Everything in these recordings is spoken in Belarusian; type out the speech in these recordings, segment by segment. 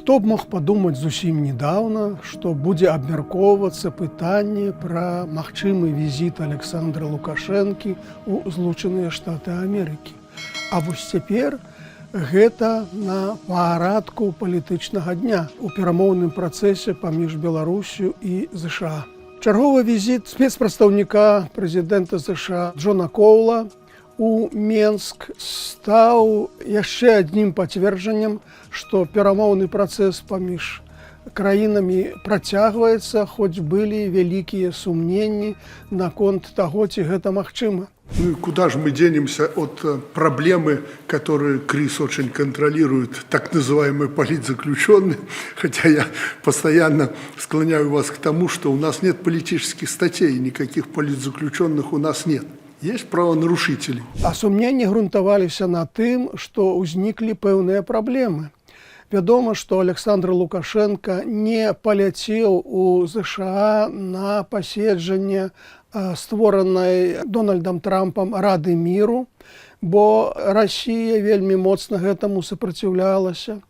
Хто б мог падумаць зусім недавно, што будзе абмяркоўвацца пытанне пра магчымы візіт Александра Лукашэнкі ў Злучаныя Штаты Амерыкі. А вось цяпер гэта на парадку палітычнага дня у перамоўным працэсе паміж Беларусю і ЗША. Чарговы візіт спецпрадстаўніка прэзідэнта ЗША Джона Коула у Менск стаў яшчэ адным пацверджаннем, што перамоўны працэс паміж краінамі працягваецца, хоць былі вялікія сумненні наконт таго, ці гэта магчыма. Ну и куда же мы денемся от проблемы, которые КРИС очень контролирует, так называемые политзаключенные, хотя я постоянно склоняю вас к тому, что у нас нет политических статей, никаких политзаключенных у нас нет. Есть правонарушители. А сумненні грунтаваліся на тым, што ўзніклі пэўныя праблемы. Вядома, што Александр Лукашенко не паляцеў у ЗША на паседжанне створанай Дональдам Трампам Рады міру, бо Расія вельмі моцна гэтаму супраціўлялася.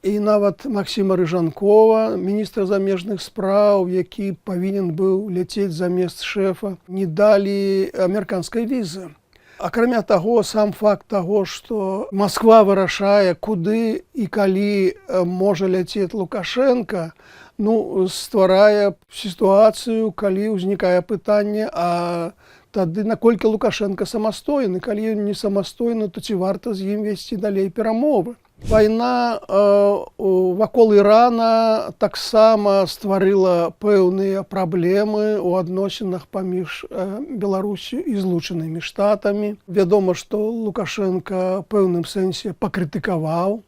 І нават Максіма Рыжанкова, міністра замежных спраў, які павінен быў ляцець замест шэфа, не далі амерыканскай візы. Акрамя таго, сам факт таго, што Масква вырашае, куды і калі можа ляцець Лукашенко, стварае сітуацыю, калі ўзнікае пытанне, а тады наколькі Лукашенко самастойны, калі ён не самастойны, то ці варта з ім весці далей перамовы. Вайна вакол Ірана таксама стварыла пэўныя праблемы ў адносінах паміж Беларусю і Злучанымі Штатамі. Вядома, што Лукашенко в пэўным сэнсе пакрытыкаваў.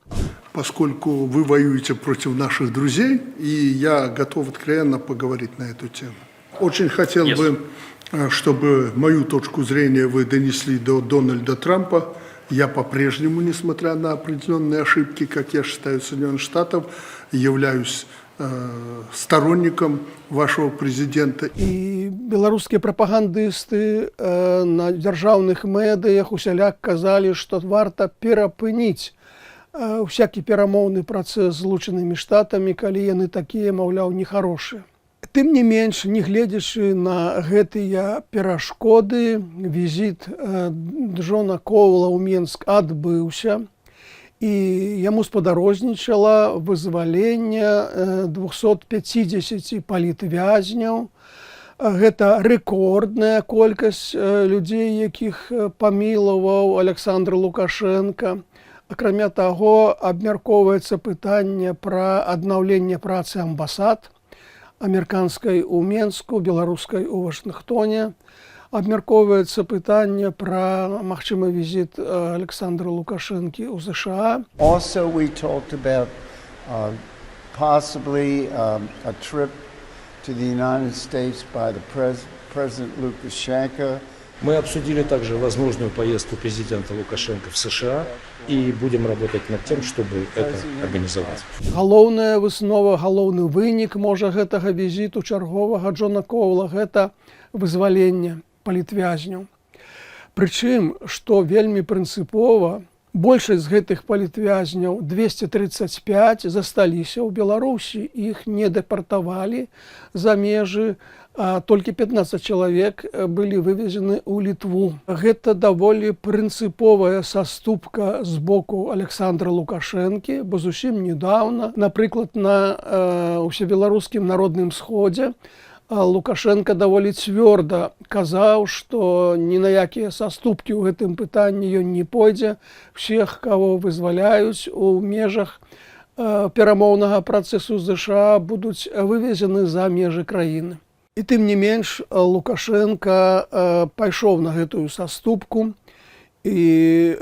Поскольку вы воюете против наших друзей, и я готов откровенно поговорить на эту тему. Очень хотел бы, чтобы мою точку зрения вы донесли до Дональда Трампа. Я по-прежнему, несмотря на определенные ошибки, как я считаю, Соединенных Штатов, являюсь сторонником вашего президента. І беларускія прапагандысты на дзяржаўных медыях усяляк казалі, што варта перапыніць усякі перамоўны працэс з Злучанымі Штатамі, калі яны такія, маўляў, нехарошыя. Тым не менш, не гледзячы на гэтыя перашкоды, візіт Джона Коула ў Менск адбыўся, і яму спадарожнічала вызваленне 250 палітвязняў. Гэта рэкордная колькасць людзей, якіх памілаваў Александр Лукашенко. Акрамя таго, абмяркоўваецца пытанне пра аднаўленне працы амбасад амерыканскай у Менску, беларускай у Вашынгтоне. Абмяркоўваецца пытанне пра магчымы візіт Александра Лукашэнкі ў ЗША. Also, we talked about possibly a trip to the United States by the President Lukashenko. Мы обсудили также возможную поездку президента Лукашенко в США и будем работать над тем, чтобы это организовать. Галоўная выснова, галоўны вынік можа гэтага візіту чарговага Джона Коула – гэта вызваленне палітвязняў. Прычым, што вельмі прынцыпова, большасць з гэтых палітвязняў, 235, засталіся ў Беларусі. Іх не дэпартавалі за межы, а толькі 15 чалавек былі вывезены ў Літву. Гэта даволі прынцыповая саступка з боку Александра Лукашэнкі, бо зусім недавно, напрыклад, на ўсебеларускім народным сходзе, Лукашенко даволі цвёрда казаў, што ні на якія саступкі ў гэтым пытанні ён не пойдзе. Всех, каго вызваляюць у межах перамоўнага працэсу ЗША, будуць вывезены за межы краіны. І тым не менш, Лукашенко пайшоў на гэтую саступку, і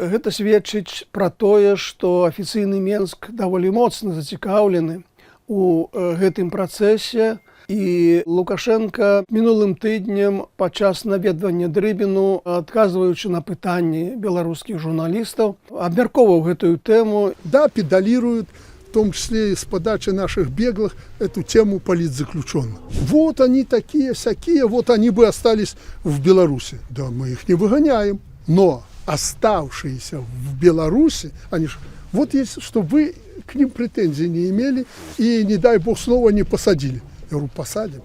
гэта сведчыць пра тое, што афіцыйны Менск даволі моцна зацікаўлены у гэтым працэсе. І Лукашенко мінулым тыднем падчас наведвання Дрыбіну, адказваючы на пытанні беларускіх журналістаў, абмяркоўваў гэтую тэму. Да, педалируют, в том числе и с подачи наших беглых, эту тему политзаключенных. Вот они такие-сякие, вот они бы остались в Беларуси. Да, мы их не выгоняем. Но оставшиеся в Беларуси, они же... Вот есть, чтобы вы к ним претензий не имели и, не дай бог, снова не посадили. Я говорю, посадим.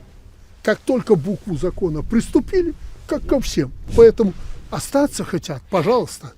Как только букву закона приступили, как ко всем. Поэтому остаться хотят, пожалуйста,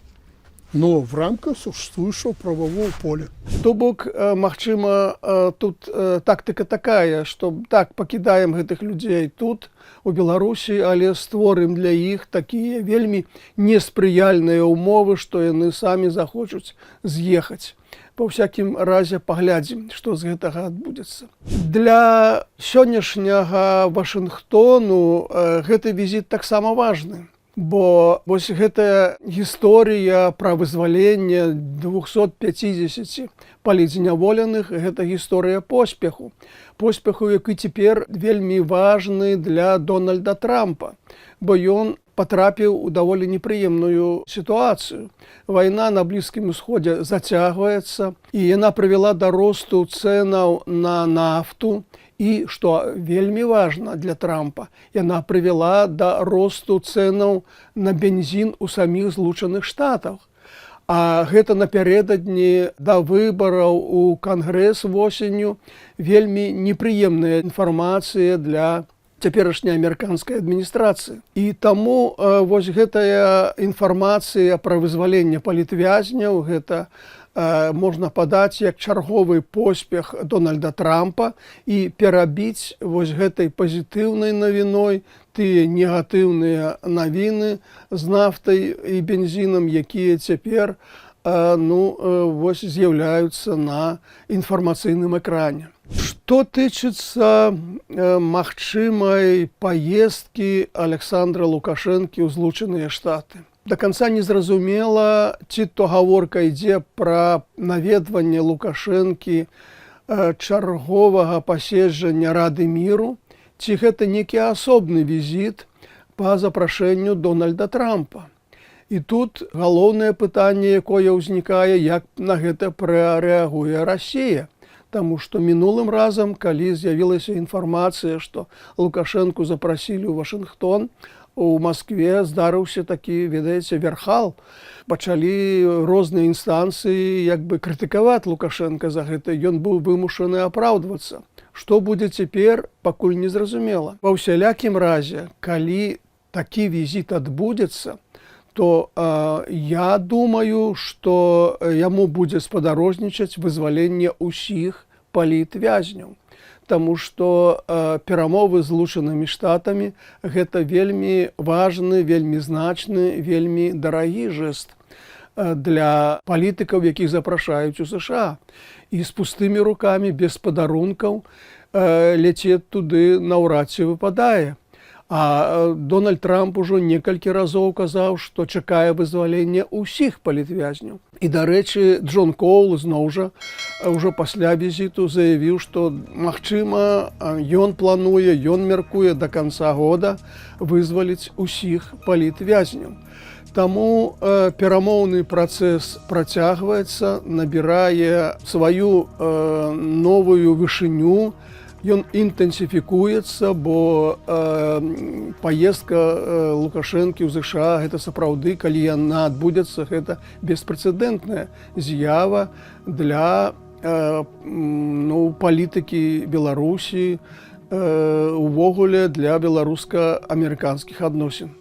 но в рамках существующего правового поля. То бок, магчыма, тут тактыка такая, што так, пакідаем гэтых людзей тут, у Беларусі, але створым для іх такія вельмі неспрыяльныя ўмовы, што яны самі захочуць з'ехаць. Па ўсякім разе паглядзім, што з гэтага адбудзецца. Для сённяшняга Вашынгтону гэты візіт таксама важны. Бо вось гэтая гісторыя пра вызваленне 250 палітзняволеных, гэта гісторыя поспеху. Поспеху, які цяпер вельмі важны для Дональда Трампа, бо ён патрапіў у даволі непрыемную сітуацыю. Вайна на Блізкім Усходзе зацягваецца, і яна прывяла да росту цэнаў на нафту, і, што вельмі важна для Трампа, яна прывяла да росту цэнаў на бензін у саміх Злучаных Штатах. А гэта напярэдадні да выбараў у Кангрэс восенню вельмі непрыемная інфармацыя для цяперашняй амерыканскай адміністрацыі. І таму вось гэтая інфармацыя пра вызваленне палітвязняў, гэта можна падаць як чарговы поспех Дональда Трампа і перабіць вось гэтай пазітыўнай навіной тыя негатыўныя навіны з нафтай і бензінам, якія цяпер вось з'яўляюцца на інфармацыйным экране. Што тычыцца магчымай паездкі Александра Лукашэнкі ў Злучаныя Штаты. До канца не зразумела, ці то гаворка ідзе пра наведванне Лукашэнкі чарговага паседжання Рады міру, ці гэта некі асобны візіт па запрашэнню Дональда Трампа. І тут галоўнае пытанне, якое ўзнікае, як на гэта прарэагуе Расія. Таму што мінулым разам, калі з'явілася інфармацыя, што Лукашэнку запрасілі ў Вашынгтон, у Маскве здарыўся такі, ведаеце, верхал. Пачалі розныя інстанцыі як бы крытыкаваць Лукашэнка за гэта. Ён быў вымушаны апраўдвацца. Што будзе цяпер, пакуль не зразумела. Ва ўсялякім разе, калі такі візіт адбудзецца, то я думаю, што яму будзе спадарожнічаць вызваленне ўсіх палітвязняў. Таму што перамовы з Злучанымі Штатамі гэта вельмі важны, вельмі значны, вельмі дарагі жэст для палітыкаў, якіх запрашаюць у США. І з пустымі рукамі, без падарункаў ляцець туды наўрад ці выпадае. А Дональд Трамп ужо некалькі разоў казаў, што чакае вызвалення ўсіх палітвязняў. І, дарэчы, Джон Коул зноў жа ўжо пасля візіту заявіў, што, магчыма, ён плануе, ён мяркуе да канца года вызваліць усіх палітвязняў. Таму перамоўны працэс працягваецца, набірае сваю новую вышыню, ён інтэнсіфікуецца, бо паездка Лукашэнкі ў ЗША гэта сапраўды, калі яна адбудзецца, гэта беспрэцэдэнтная з'ява для палітыкі Беларусі, увогуле для беларуска-амерыканскіх адносін.